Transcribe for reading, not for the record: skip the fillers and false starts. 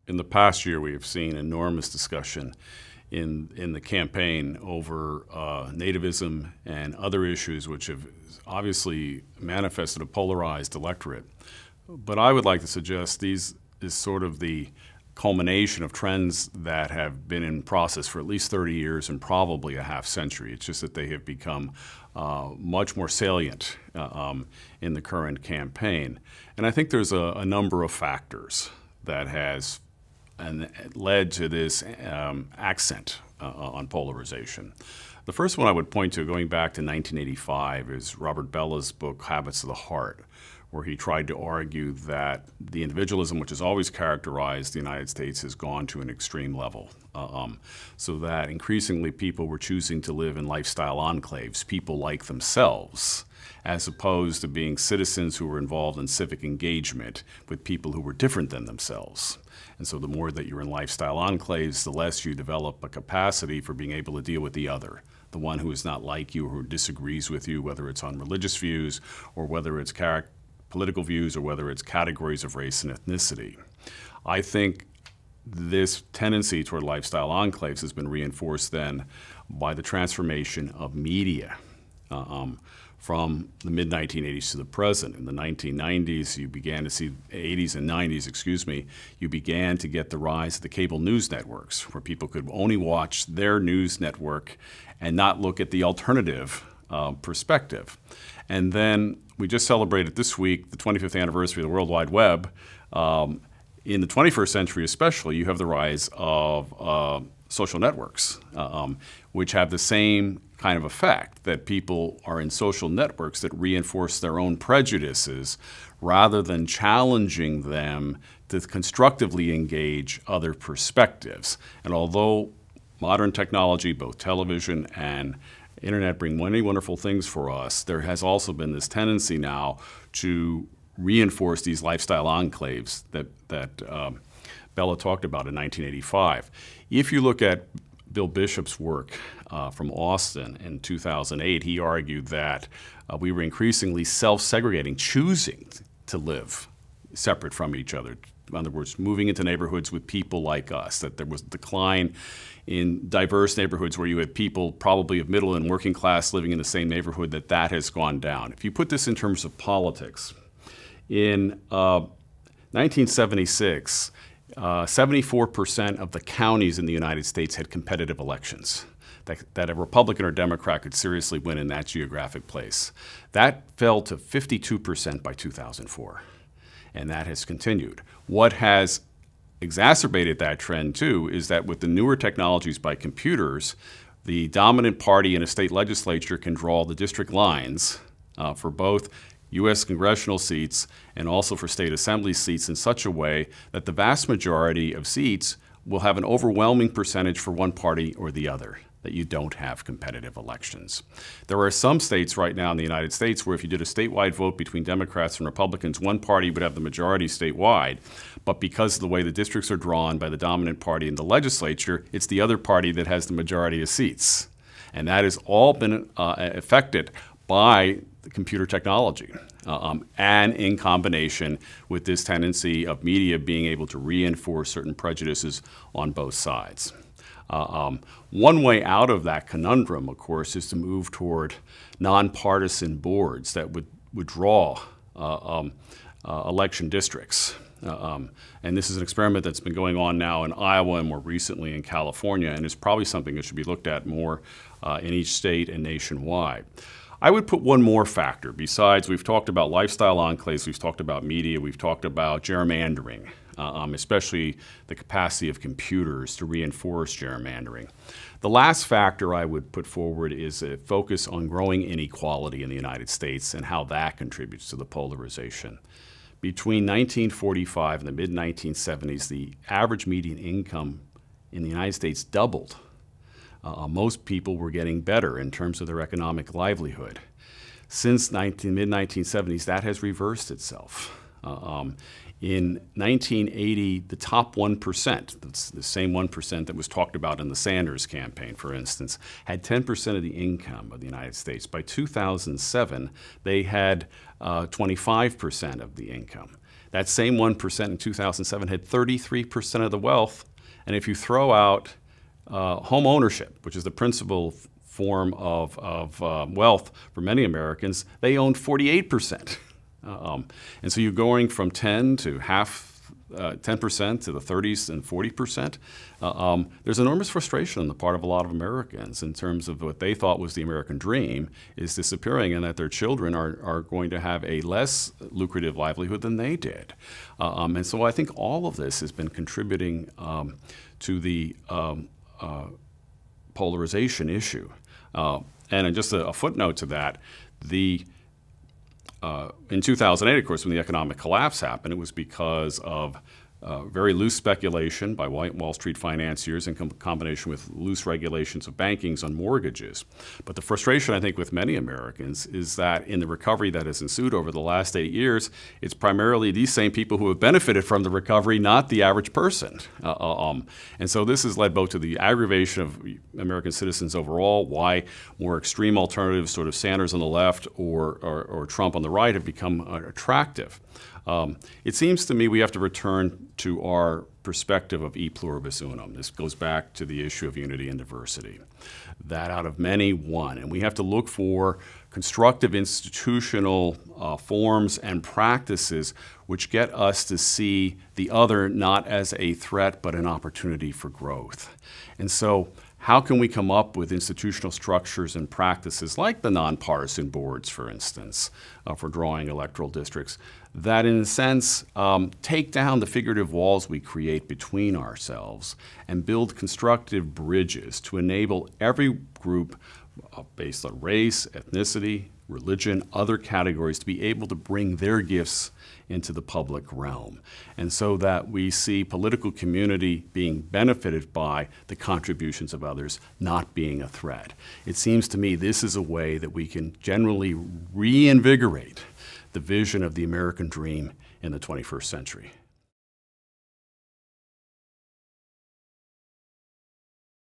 In the past year, we have seen enormous discussion in the campaign over nativism and other issues which have obviously manifested a polarized electorate. But I would like to suggest these is sort of the culmination of trends that have been in process for at least 30 years and probably a half century. It's just that they have become much more salient in the current campaign. And I think there's a number of factors that has led to this accent on polarization. The first one I would point to, going back to 1985, is Robert Bella's book, Habits of the Heart, where he tried to argue that the individualism which has always characterized the United States has gone to an extreme level, so that increasingly people were choosing to live in lifestyle enclaves, people like themselves, as opposed to being citizens who were involved in civic engagement with people who were different than themselves. And so the more that you're in lifestyle enclaves, the less you develop a capacity for being able to deal with the other, the one who is not like you or who disagrees with you, whether it's on religious views or whether it's political views or whether it's categories of race and ethnicity. I think this tendency toward lifestyle enclaves has been reinforced then by the transformation of media from the mid-1980s to the present. In the 1990s, you began to see, 80s and 90s, excuse me, you began to get the rise of the cable news networks, where people could only watch their news network and not look at the alternative perspective. And then we just celebrated this week the 25th anniversary of the World Wide Web. In the 21st century especially, you have the rise of social networks, which have the same kind of effect, that people are in social networks that reinforce their own prejudices rather than challenging them to constructively engage other perspectives. And although modern technology, both television and internet, bring many wonderful things for us, there has also been this tendency now to reinforce these lifestyle enclaves that Bella talked about in 1985. If you look at Bill Bishop's work from Austin in 2008, he argued that we were increasingly self-segregating, choosing to live separate from each other. In other words, moving into neighborhoods with people like us, that there was a decline in diverse neighborhoods where you had people probably of middle and working class living in the same neighborhood, that has gone down. If you put this in terms of politics, in 1976, 74% of the counties in the United States had competitive elections, that a Republican or Democrat could seriously win in that geographic place. That fell to 52% by 2004, and that has continued. What has exacerbated that trend, too, is that with the newer technologies by computers, the dominant party in a state legislature can draw the district lines for both U.S. congressional seats and also for state assembly seats in such a way that the vast majority of seats will have an overwhelming percentage for one party or the other, that you don't have competitive elections. There are some states right now in the United States where if you did a statewide vote between Democrats and Republicans, one party would have the majority statewide, but because of the way the districts are drawn by the dominant party in the legislature, it's the other party that has the majority of seats. And that has all been affected by the computer technology, and in combination with this tendency of media being able to reinforce certain prejudices on both sides. One way out of that conundrum, of course, is to move toward nonpartisan boards that would draw election districts. And this is an experiment that's been going on now in Iowa and more recently in California, and is probably something that should be looked at more in each state and nationwide. I would put one more factor. Besides, we've talked about lifestyle enclaves, we've talked about media, we've talked about gerrymandering, especially the capacity of computers to reinforce gerrymandering. The last factor I would put forward is a focus on growing inequality in the United States and how that contributes to the polarization. Between 1945 and the mid-1970s, the average median income in the United States doubled. Most people were getting better in terms of their economic livelihood. Since the mid-1970s, that has reversed itself. In 1980, the top 1%, that's the same 1% that was talked about in the Sanders campaign, for instance, had 10% of the income of the United States. By 2007, they had 25% of the income. That same 1% in 2007 had 33% of the wealth. And if you throw out home ownership, which is the principal form of wealth for many Americans, they owned 48%. And so you're going from 10% to the 30s and 40%. There's enormous frustration on the part of a lot of Americans in terms of what they thought was the American dream is disappearing, and that their children are going to have a less lucrative livelihood than they did. And so I think all of this has been contributing to the polarization issue. And just a footnote to that, in 2008, of course, when the economic collapse happened, it was because of very loose speculation by Wall Street financiers in combination with loose regulations of bankings on mortgages. But the frustration, I think, with many Americans is that in the recovery that has ensued over the last 8 years, it's primarily these same people who have benefited from the recovery, not the average person. And so this has led both to the aggravation of American citizens overall, why more extreme alternatives, sort of Sanders on the left or Trump on the right, have become attractive. It seems to me we have to return to our perspective of e pluribus unum. This goes back to the issue of unity and diversity. That out of many, one. And we have to look for constructive institutional forms and practices which get us to see the other not as a threat but an opportunity for growth. And so how can we come up with institutional structures and practices like the nonpartisan boards, for instance, for drawing electoral districts, that in a sense take down the figurative walls we create between ourselves and build constructive bridges to enable every group based on race, ethnicity, religion, other categories to be able to bring their gifts into the public realm. And so that we see political community being benefited by the contributions of others, not being a threat. It seems to me this is a way that we can generally reinvigorate the vision of the American dream in the 21st century.